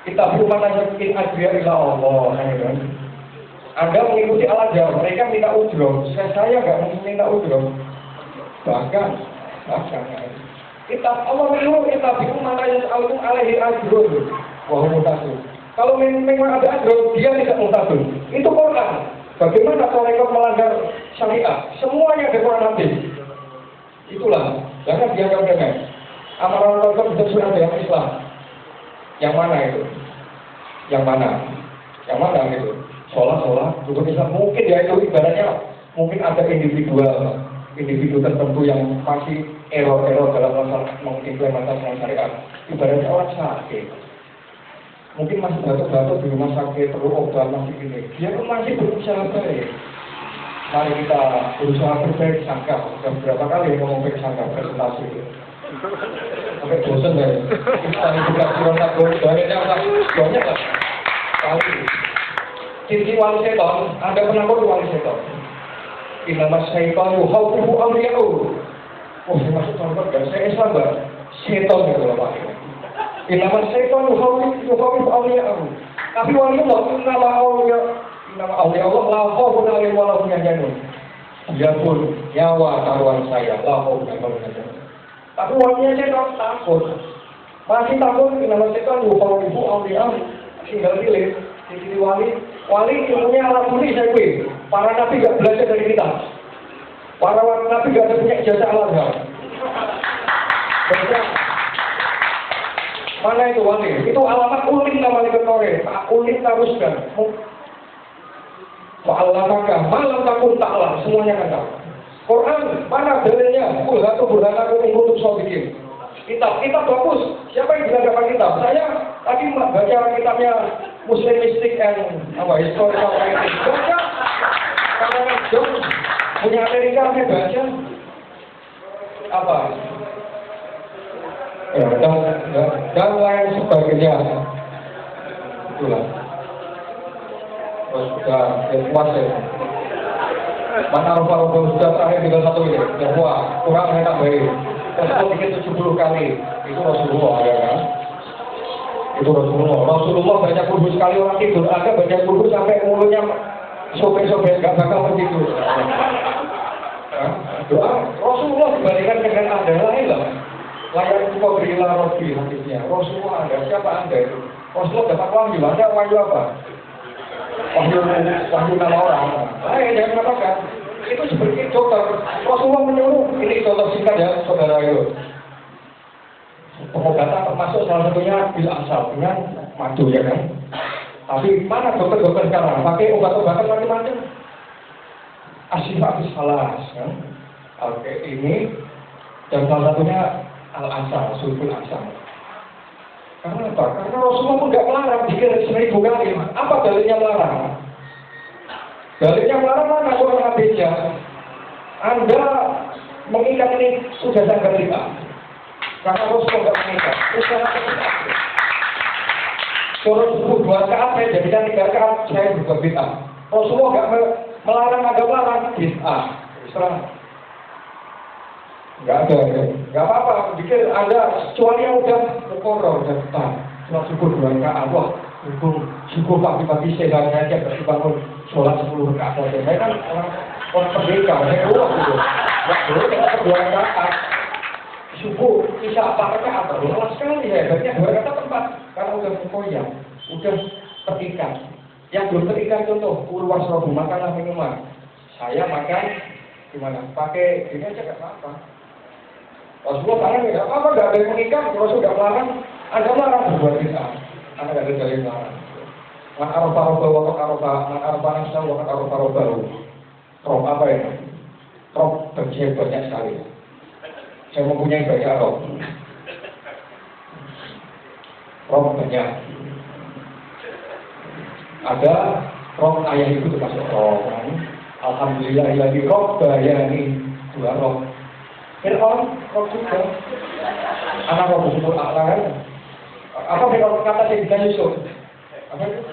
kita berumah najakin adriya ila Allah. Anda mengikuti al-ajab, mereka minta ujroh. Saya nggak minta ujroh. Bahkan kita Allah menyuruh kita bingung mana yang alaikum alaihi ajrun wa hum mutasib. Kalau memang ada ajrun, dia tidak mutasib. Itu Quran. Bagaimana mereka melanggar syariat? Semuanya ada Quran hadis. Itulah Jangan dianggap remeh. Amalan rokok bisa sudah ada yang Islam. Yang mana itu? Yang mana? Yang mana gitu? Sholat, rukun Islam mungkin ya itu ibaratnya mungkin ada individu tertentu yang masih error dalam masalah mengimplementasikan syariat. Ibaratnya orang sakit. Mungkin masih batuk-batuk di rumah sakit, perlu obat masih gini. Dia pun masih berusaha baik. Mari kita berusaha berbaik sangka. Sudah berapa kali ngomong baik sangka presentasi itu. Sampai bosan ya. Kita juga berontak banyaknya banyak lah. Kali. Ciri wali setan, Anda pernah tahu wali setan? Inama syaitan yuhawwifu awliya'u. Oh, saya masuk contoh dan saya Islam Mbak. Setan gitu loh Pak. Inama syaitan yuhawwifu awliya'u. Tapi wali Allah, nama awliya Allah, la khaufun 'alaihim wa la hum yahzanun. Dia pun nyawa taruhan saya, la khaufun 'alaihim wa la hum yahzanun. Tapi walinya setan takut. Masih takut inama syaitan yuhawwifu awliya'u. Tinggal pilih. Jadi wali ilmunya ala buli saya gue. Para nabi gak belajar dari kita. Para nabi gak ada punya ijazah al-Azhar. Mana itu wali? Itu alamat unik nama Libatore. Unik teruskan. Fa'alamaka malam takun ta'ala. Semuanya kan tahu. Quran mana dalilnya? Kulhatu burhanakum in kuntum shadiqin. Kitab bagus. Siapa yang bilang dapat kitab? Saya tadi baca kitabnya Muslim Mystic and Historical Writing. Baca. Kalau John punya Amerika, saya baca. Apa? Ya, dan lain sebagainya. Itulah. Terus sudah puas ya. Mana rupa-rupa sudah terakhir tinggal satu ini. Wah, kurang saya tambahin. Tersebut bikin 70 kali. Itu Rasulullah ya kan? Itu Rasulullah banyak kursus sekali orang tidur. Ada banyak kursus sampai mulutnya sobek-sobek, gak bakal tidur. Doa Rasulullah dibandingkan dengan Anda lain lah. Layak itu kau berilah Rabbi hadisnya. Rasulullah Anda, siapa Anda itu? Rasulullah dapat wahyu, Anda wahyu apa? Wahyu nama orang. Jangan katakan. Itu seperti dokter. Rasulullah menyuruh, ini contoh singkat ya, saudara itu. Pengobatan termasuk salah satunya bil asal dengan madu ya kan. Tapi mana dokter-dokter sekarang pakai obat-obatan macam-macam. Asyifa salas kan. Oke, ini dan salah satunya al asal, sulfur asal. Karena apa? Karena Rasulullah pun nggak melarang bikin 1000 kali. Apa dalilnya melarang? Dalilnya melarang mana Quran hadisnya? Anda mengikat ini sudah sangat bid'ah. Karena Rasulullah nggak mengikat. Usaha kita. Kalau subuh 2 rakaat saya jadikan 3 rakaat saya juga bid'ah. Rasulullah nggak melarang ada melarang bid'ah. Islam. Nggak ada, nggak apa-apa. Pikir Anda kecuali yang udah berkoror, udah betah. Sholat subuh 2 rakaat, wah, subuh pagi-pagi saya aja kasih bangun sholat 10 rakaat saja. Saya kan orang merdeka, saya keluar gitu. Nggak boleh kita 2 rakaat. Subuh bisa apa rakaat, lelah sekali ya. Berarti 2 rakaat tempat, karena udah berkoyak, udah terikat. Yang belum terikat contoh, ulwas robu makanan minuman. Saya makan gimana? Pakai ini aja nggak apa-apa. Rasulullah tangan nggak apa-apa, nggak ada yang mengikat. Rasul nggak melarang, Anda melarang berbuat kita. Anda nggak ada dalil melarang. Man arfa-arfa wakak arfa, man arfa nafsa wakak arfa-arfa. Rob apa ini? Rob banyak sekali. Saya mempunyai banyak rob. Rob banyak. Ada rob ayah itu termasuk rob. Alhamdulillah lagi rob bayani 2 rob. Fir'aun, roh juga. Anak roh bersumur aklar. Apa Fir'aun kata Sayyidina Yusuf? Apa itu?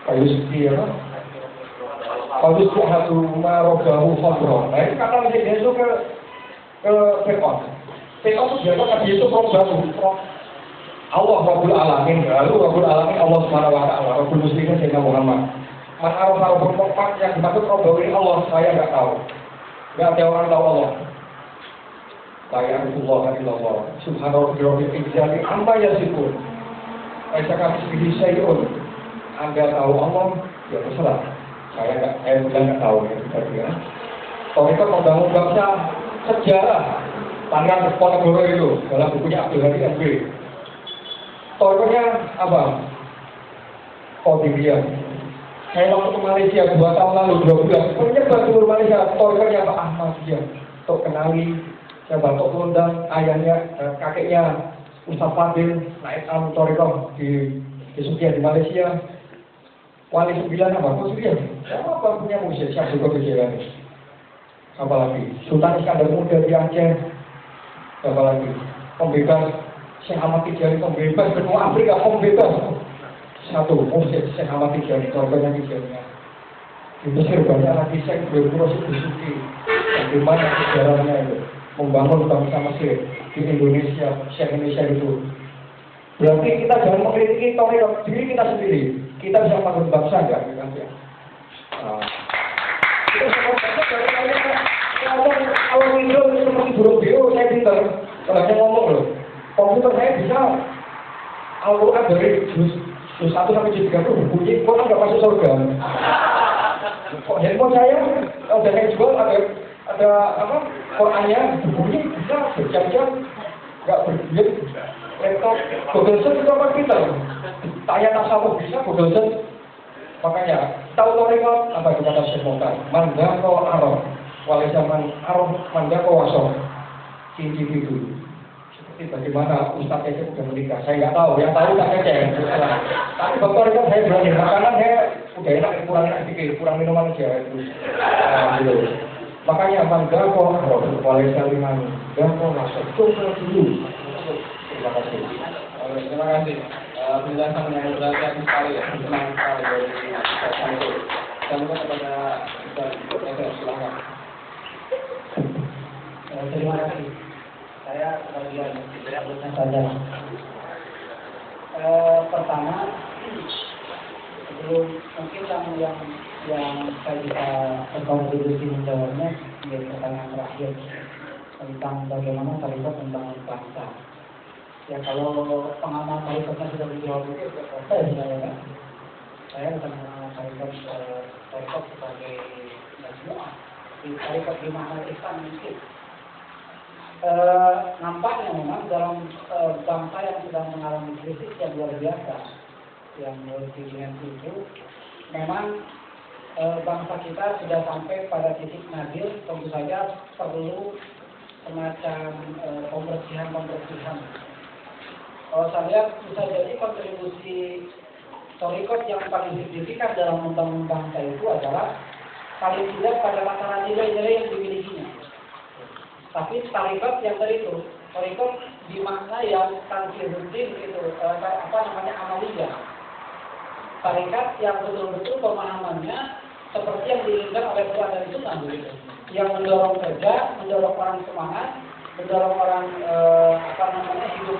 Pak Yusuf dia apa? Pak Yusuf hatu marobahu khadron. Nah itu kata Sayyidina Yusuf ke Fir'aun. Fir'aun itu biasa kata Yusuf robahu. Allah Rabbul Alamin. Lalu Rabbul Alamin Allah SWT. Rabbul Muslimin Sayyidina Muhammad. Man araf-araf kompak yang dimaksud robahu ini Allah, saya nggak tahu. Nggak ada orang tahu Allah. La ya'rifullah illallah. Subhanallah birabbil izzati amma yasifun. Laisa kamitslihi syai'un. Anda tahu Allah, ya terserah. Saya bilang nggak tahu ya. Toriko membangun bangsa sejarah Pangeran Diponegoro itu dalam bukunya Abdul Hadi MB. Torikonya apa? Qadiriyah. Saya waktu ke Malaysia 2 tahun lalu, 2 bulan, menyebar seluruh Malaysia. Torikonya Pak Ahmadiyah. Untuk kenali siapa Tok Londang, ayahnya, kakeknya Ustaz Fadil, naik Toriko di Sukiah di Malaysia. Wali 9 apa? Qadiriyah. Siapa punya musik? Siapa juga Qadiriyah? Apalagi Sultan Iskandar Muda di Aceh. Apalagi pembebas Syekh Ahmad Tijani, pembebas benua Afrika, pembebas. Satu musik Syekh Ahmad Tijani, contohnya Tijani. Di Mesir banyak lagi Syekh Berburos Suki. Bagaimana sejarahnya itu membangun bangsa Mesir di Indonesia, Syekh Indonesia itu. Berarti kita jangan mengkritiki toriko diri kita sendiri. Kita bisa membangun bangsa enggak? Itu sebenarnya dari kalau Windows itu seperti burung beo, saya pintar. Kalau saya ngomong loh, komputer saya bisa Al-Quran dari juz 1 sampai juz 3 itu berbunyi, kok nggak masuk surga. Kok handphone saya, udah saya jual ada apa? Qurannya berbunyi bisa berjam-jam, nggak berbunyi. Laptop Google Search itu apa pintar? Tanya tasawuf bisa Google Search. Makanya tahu toriko apa kata Syekh Mukhtar? Mandako Arab, wali zaman Arab Mandako Wasoh, cincin itu. Seperti bagaimana Ustaz Ece sudah menikah, saya nggak tahu. Yang tahu Ustaz Ece. Tapi dokter itu saya berani, makanan saya udah enak, kurang enak sedikit, kurang minuman aja. Gitu. Makanya Mandako Arab, wali zaman Mandako Wasoh, coba dulu. Terima kasih. Terima kasih. Penjelasan yang beragam sekali ya, senang sekali dari saya itu. Saya minta kepada Ustaz, silakan. Terima kasih. Saya bagian berikutnya saja. Pertama, sebelum mungkin yang saya bisa berkontribusi menjawabnya menjadi pertanyaan terakhir tentang bagaimana tarikat membangun bangsa. Ya kalau pengalaman tarikatnya sudah dijawab itu sudah selesai sebenarnya kan. Saya bukan mengenal tarikat sebagai majmu'ah. Di tarikat di makna Islam mungkin. Nampaknya memang dalam bangsa yang sedang mengalami krisis yang luar biasa, yang multidimensi itu, memang bangsa kita sudah sampai pada titik nadir, tentu saja perlu semacam pembersihan. Kalau saya lihat bisa jadi kontribusi torikot yang paling signifikan dalam membangun bangsa itu adalah paling tidak pada tataran nilai-nilai yang dimilikinya. Tapi torikot yang tadi itu, torikot di makna yang tanfiruddin itu, amaliyah. Tarikat yang betul-betul pemahamannya seperti yang diinginkan oleh Quran dan Sunnah begitu. Yang mendorong kerja, mendorong orang semangat, mendorong orang hidup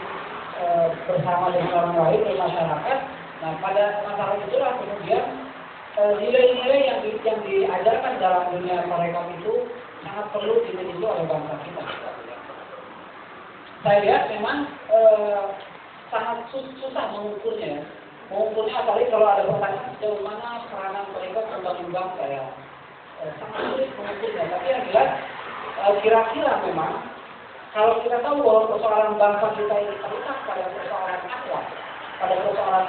bersama dengan orang lain di masyarakat. Nah, pada masalah itulah kemudian nilai-nilai yang diajarkan dalam dunia tarekat itu sangat perlu dimiliki oleh bangsa kita. Saya lihat memang sangat susah mengukurnya ya. Mengukurnya apalagi kalau ada pertanyaan sejauh mana peranan tarekat membangun bangsa ya. Sangat sulit mengukurnya. Tapi yang jelas kira-kira memang kalau kita tahu bahwa persoalan bangsa kita ini terletak pada persoalan akhlak, pada persoalan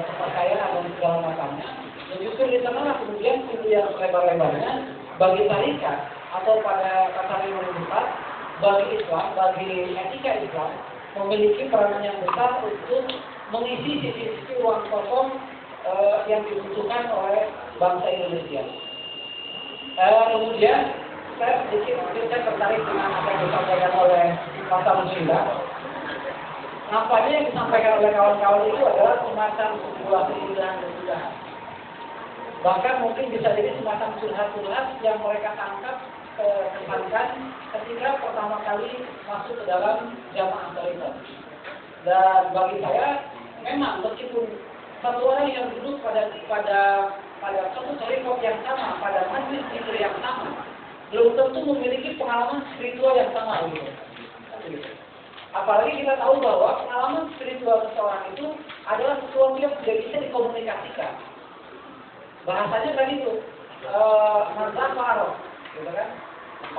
kepercayaan dan segala macamnya, dan justru di sana kemudian pintu yang lebar-lebarnya bagi tarikat atau pada kata yang lebih besar bagi Islam, bagi etika Islam memiliki peranan yang besar untuk mengisi sisi-sisi ruang kosong yang dibutuhkan oleh bangsa Indonesia. Kemudian saya tertarik dengan apa yang disampaikan oleh Pak Musila. Nampaknya yang disampaikan oleh kawan-kawan itu adalah semacam sebuah keindahan. Bahkan mungkin bisa jadi semacam curhat-curhat yang mereka tangkap kesankan ketika pertama kali masuk ke dalam jamaah tarekat. Dan bagi saya memang meskipun satu orang yang duduk pada satu tarekat yang sama, pada majlis zikir yang sama, belum tentu memiliki pengalaman spiritual yang sama gitu. Apalagi kita tahu bahwa pengalaman spiritual seseorang itu adalah sesuatu yang tidak bisa dikomunikasikan. Bahasanya tadi itu nazar ma'aruf, gitu kan?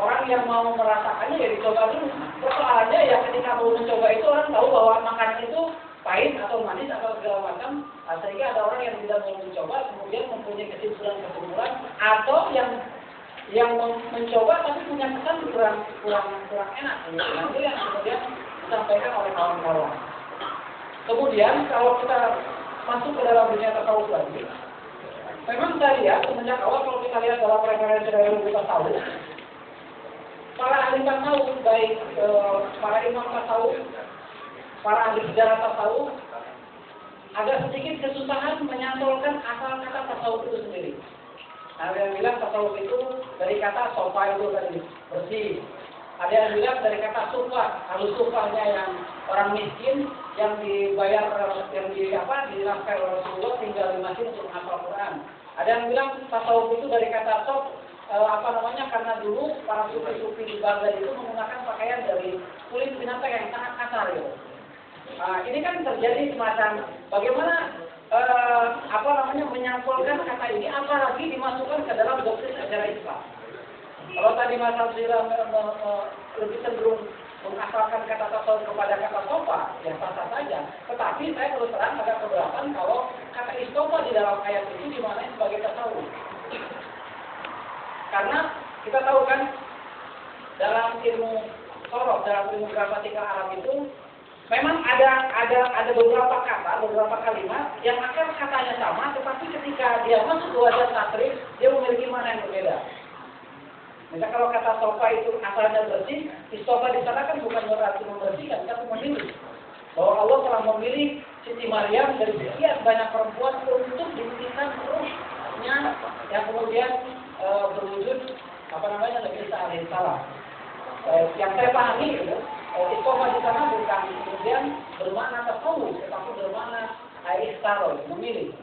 orang yang mau merasakannya ya dicoba dulu. Persoalannya ya ketika mau mencoba itu orang tahu bahwa makanan itu pahit atau manis atau segala macam, sehingga ada orang yang tidak mau mencoba, kemudian mempunyai kesimpulan atau yang mencoba tapi punya kesan kurang enak. Nah, itu yang kemudian disampaikan oleh kawan-kawan. Kemudian kalau kita masuk ke dalam dunia tasawuf lagi, memang saya lihat semenjak awal kalau kita lihat dalam referensi dari kita tahu, para ahli tasawuf baik para imam tasawuf, para ahli sejarah tasawuf agak sedikit kesusahan menyantolkan asal kata tasawuf itu sendiri. Ada yang bilang tasawuf itu dari kata sofa itu tadi bersih. Ada yang bilang dari kata sufa, halus sufanya yang orang miskin yang dibayar yang dinafkahi oleh Rasulullah tinggal di masjid untuk menghafal Quran. Ada yang bilang tasawuf itu dari kata sof, karena dulu para sufi-sufi di Baghdad itu menggunakan pakaian dari kulit binatang yang sangat kasar gitu. Ini kan terjadi semacam bagaimana menyampulkan kata ini apalagi dimasukkan ke dalam doktrin ajaran Islam. Kalau tadi Mas Abdillah lebih cenderung mengasalkan kata tasawuf kepada kata sofa, ya sah-sah saja. Tetapi saya terus terang agak keberatan kalau kata istofa di dalam ayat itu dimaknai sebagai tasawuf. Karena kita tahu kan dalam ilmu sorof, dalam ilmu gramatikal Arab itu memang ada beberapa kata, beberapa kalimat yang akar katanya sama, tetapi ketika dia masuk ke wajah tasrif, dia memiliki makna yang berbeda. Misal kalau kata sofa itu asalnya bersih, istofa di sana kan bukan berarti membersihkan, tapi memilih. Bahwa Allah telah memilih Siti Maryam dari sekian banyak perempuan untuk diberikan ruhnya yang kemudian berwujud Nabi Isa alaihissalam. Yang saya pahami gitu, istofa di sana bukan kemudian bermakna tasawuf, tetapi bermakna istaro, memilih.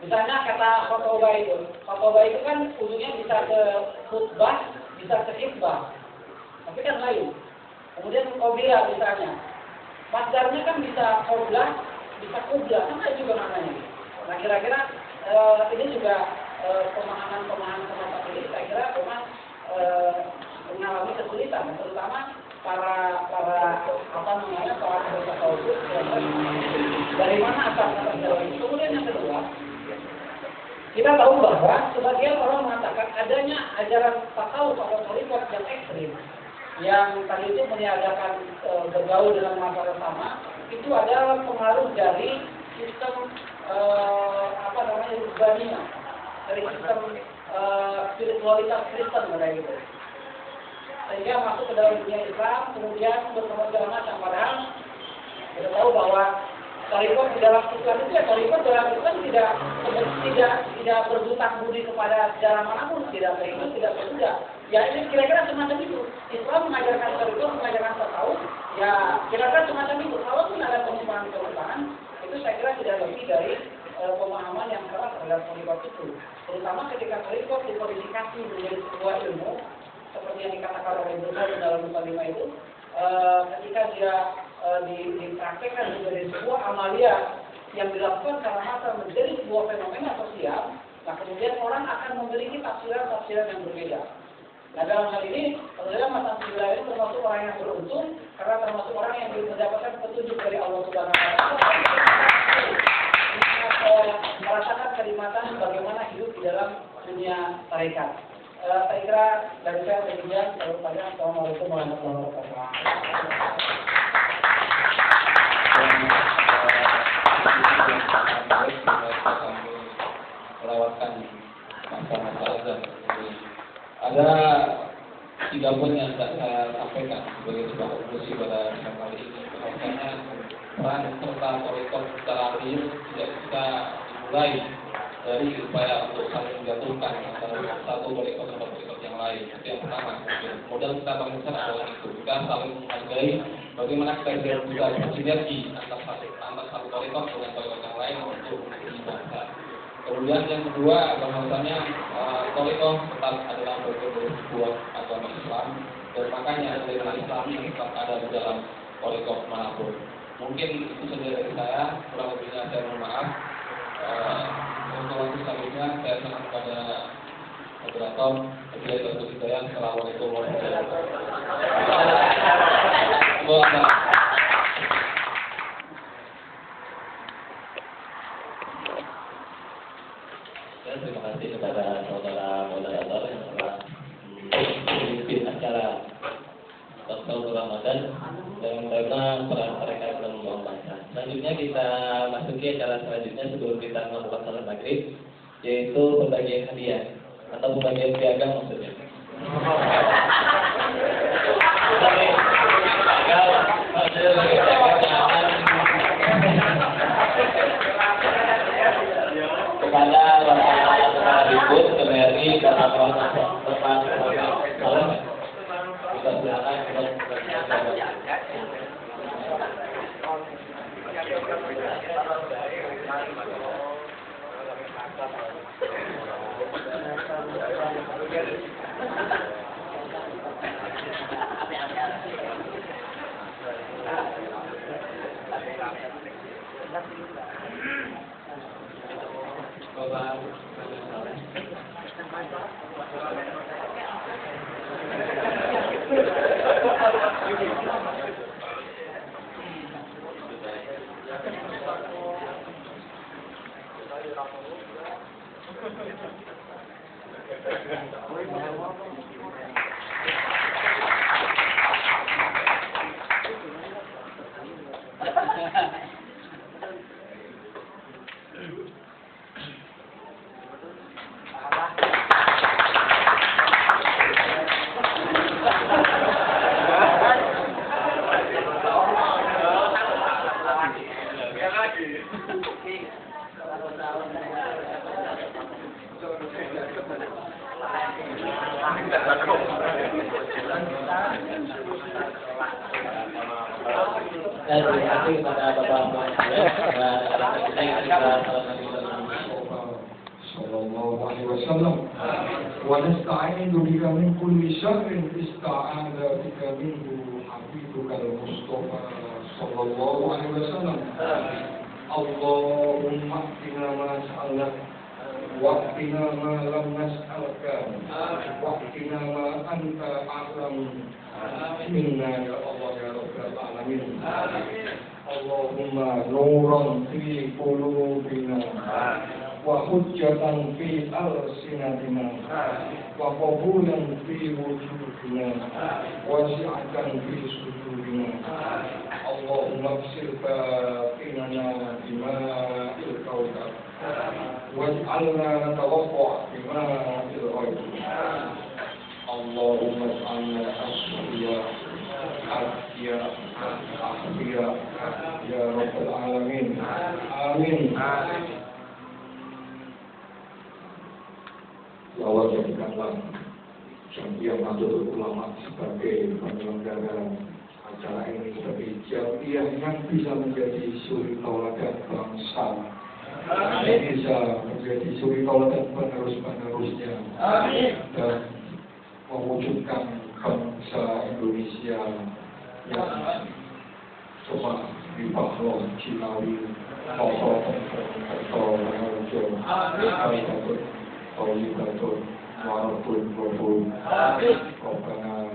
Misalnya kata khotoba itu kan ujungnya bisa ke khutbah, bisa ke khitbah, tapi kan lain. Kemudian qobila misalnya, masdarnya kan bisa qoblah, bisa qublah, sama juga namanya. Nah kira-kira ini juga pemahaman semacam ini, saya kira memang mengalami kesulitan, terutama para tasawuf. Dari mana asal kata jalan itu? Kemudian yang kedua, kita tahu bahwa sebagian orang mengatakan adanya ajaran tasawuf atau thariqat yang ekstrim yang tadi itu meniadakan bergaul dengan masyarakat sama, itu adalah pengaruh dari sistem urbaniyah, dari sistem spiritualitas Kristen kayak gitu. Sehingga masuk ke dalam dunia Islam, kemudian bertemu segala macam. Padahal kita tahu bahwa thariqat di dalam Islam itu thariqat dalam Islam tidak berhutang budi kepada sejarah manapun, tidak berikut, tidak berbudak. Ya ini kira-kira semacam itu. Islam mengajarkan thariqat, mengajarkan tasawuf, ya kira-kira semacam itu. Kalau pun ada penyimpangan-penyimpangan, itu saya kira tidak lebih dari pemahaman yang keras terhadap thariqat itu. Terutama ketika thariqat dikodifikasi menjadi sebuah ilmu, seperti yang dikatakan oleh Bukhari dalam Muslimah itu, ketika dia dipraktekkan menjadi sebuah amalia yang dilakukan karena masa menjadi sebuah fenomena sosial, nah kemudian orang akan memiliki tafsiran yang berbeda. Nah dalam hal ini, sebenarnya Mas Abdillah ini termasuk orang yang beruntung karena termasuk orang yang mendapatkan petunjuk dari Allah Subhanahu wa Ta'ala, merasakan kenikmatan bagaimana hidup di dalam dunia tarekat. Saya kira dari saya demikian. Assalamualaikum warahmatullahi wabarakatuh. Melewatkan masa-masa azan. Ada 3 poin yang saya sampaikan sebagai sebuah konklusi pada kali ini. Bahwasanya peran serta thariqat secara real tidak bisa dimulai dari upaya untuk saling menjatuhkan antara satu thariqat sama thariqat yang lain. Itu yang pertama. Modal kita paling besar adalah itu. Kita saling menghargai bagaimana kita bisa bersinergi antara satu thariqat dengan thariqat yang lain untuk menjadi bangsa. Kemudian yang kedua, bahwasanya thariqat tetap adalah bagian dari sebuah agama Islam, dan makanya ajaran Islam yang tetap ada di dalam thariqat manapun. Mungkin itu saja dari saya, kurang lebihnya saya mohon maaf. Untuk waktu selanjutnya saya serahkan kepada moderator. Assalamualaikum warahmatullahi wabarakatuh. Terima kasih kepada saudara moderator yang telah memimpin acara Tafsir Ramadan dan menerima peran mereka dalam membawa bangsa. Selanjutnya kita masuki acara selanjutnya sebelum kita melakukan salat maghrib, yaitu pembagian hadiah atau pembagian piagam maksudnya. Kepada para ribut, KBRI, karena teman kita silakan terima kasih kepada Bapak sallallahu alaihi wasallam wa nasta'inu bika min kulli sharrin ista'adha bika minhu habibuka al-Mustafa sallallahu alaihi wasallam. Allahumma qina ma sa'alak wa qina ma lam nas'alka wa qina ma anta a'lam minna ya Allah ya rabbal alamin. Allahumma nuran fi qulubina wa hujjatan fi alsinatina wa qabulan fi wujudina wa si'atan fi sudurina. Allahumma ighfir batinana bima'il kautsar waj'alna natawaffa bima'il ghaib. Allahumma ij'alna asfiya ahfiya ya rabbal alamin. Amin. Bahwa jadikanlah Jamiah Nahdlatul Ulama sebagai penyelenggara acara ini sebagai jamiah yang bisa menjadi suri tauladan bangsa, bisa menjadi suri tauladan penerus-penerusnya, dan mewujudkan bangsa Indonesia yang coba di Pahlawan Cilawi, Poso, Wonorejo, Kalimantan, Kalimantan, Walaupun Rabbana